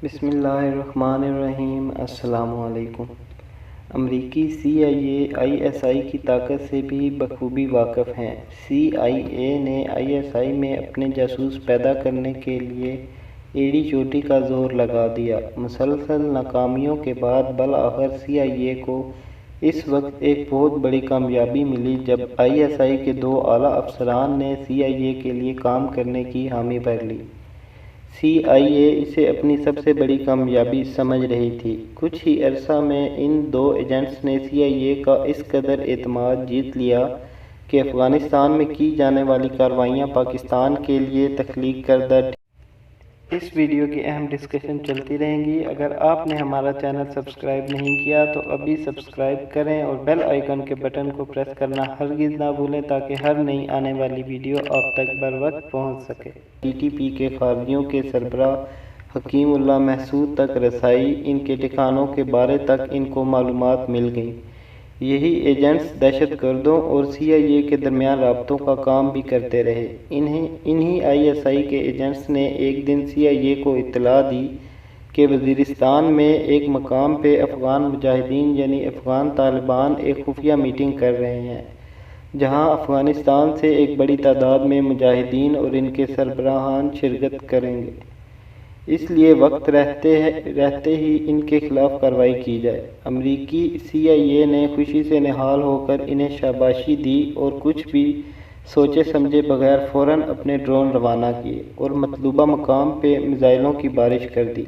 بسم اللہ الرحمن الرحیم۔ السلام علیکم۔ امریکی ISI کی طاقت سے بھی بخوبی واقف ہیں۔ CIA نے ISI میں اپنے جاسوس پیدا کرنے کے لیے ایڑی چوٹی کا زور لگا دیا۔ مسلسل ناکامیوں کے بعد بالآخر CIA کو اس وقت ایک بہت بڑی کامیابی ملی جب ISI کے 2 اعلیٰ افسران نے CIA کے لیے کام کرنے کی حامی بھر لی۔ CIA اسے اپنی سب سے بڑی کامیابی سمجھ رہی تھی۔ کچھ ہی عرصہ میں ان 2 ایجنٹس نے CIA کا اس قدر اعتماد جیت لیا کہ افغانستان میں کی جانے والی کارروائیاں پاکستان کے لیے تخلیق کردہ اس ویڈیو کی اہم ڈسکشن چلتی رہیں گی۔ اگر آپ نے ہمارا چینل سبسکرائب نہیں کیا تو ابھی سبسکرائب کریں اور بیل آئیکن کے بٹن کو پریس کرنا ہرگز نہ بھولیں تاکہ ہر نئی آنے والی ویڈیو آپ تک بروقت پہنچ سکے۔ TTP کے خارجیوں کے سربراہ حکیم اللہ محسود تک رسائی، ان کے ٹھکانوں کے بارے تک ان کو معلومات مل گئیں۔ یہی ایجنٹس دہشت گردوں اور CIA کے درمیان رابطوں کا کام بھی کرتے رہے۔ انہی ISI کے ایجنٹس نے ایک دن CIA کو اطلاع دی کہ وزیرستان میں ایک مقام پہ افغان مجاہدین یعنی افغان طالبان ایک خفیہ میٹنگ کر رہے ہیں، جہاں افغانستان سے ایک بڑی تعداد میں مجاہدین اور ان کے سربراہان شرکت کریں گے، اس لیے وقت رہتے ہی ان کے خلاف کارروائی کی جائے۔ امریکی CIA نے خوشی سے نہال ہو کر انہیں شاباشی دی اور کچھ بھی سوچے سمجھے بغیر فوراً اپنے ڈرون روانہ کیے اور مطلوبہ مقام پہ میزائلوں کی بارش کر دی،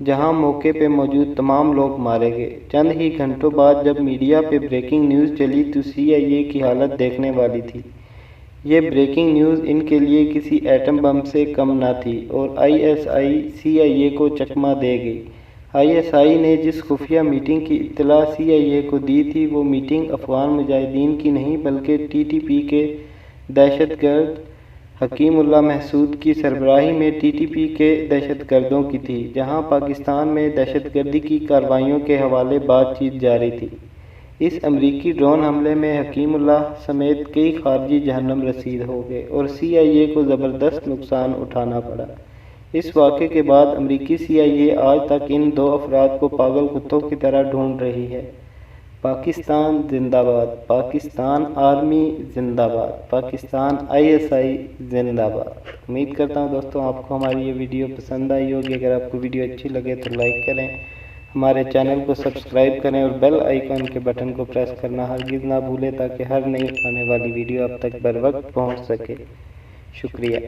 جہاں موقع پہ موجود تمام لوگ مارے گئے۔ چند ہی گھنٹوں بعد جب میڈیا پہ بریکنگ نیوز چلی تو CIA کی حالت دیکھنے والی تھی۔ یہ بریکنگ نیوز ان کے لیے کسی ایٹم بم سے کم نہ تھی اور ISI CIA کو چکمہ دے گئی۔ ISI نے جس خفیہ میٹنگ کی اطلاع CIA کو دی تھی وہ میٹنگ افغان مجاہدین کی نہیں بلکہ TTP کے دہشت گرد حکیم اللہ محسود کی سربراہی میں TTP کے دہشت گردوں کی تھی، جہاں پاکستان میں دہشت گردی کی کارروائیوں کے حوالے بات چیت جاری تھی۔ اس امریکی ڈرون حملے میں حکیم اللہ سمیت کئی خارجی جہنم رسید ہو گئے اور CIA کو زبردست نقصان اٹھانا پڑا۔ اس واقعے کے بعد امریکی CIA آج تک ان 2 افراد کو پاگل کتوں کی طرح ڈھونڈ رہی ہے۔ پاکستان زندہ باد، پاکستان آرمی زندہ باد، پاکستان ISI زندہ باد۔ امید کرتا ہوں دوستوں آپ کو ہماری یہ ویڈیو پسند آئی ہوگی۔ اگر آپ کو ویڈیو اچھی لگے تو لائک کریں، ہمارے چینل کو سبسکرائب کریں اور بیل آئیکن کے بٹن کو پریس کرنا ہرگز نہ بھولیں تاکہ ہر نئی آنے والی ویڈیو آپ تک بروقت پہنچ سکے۔ شکریہ۔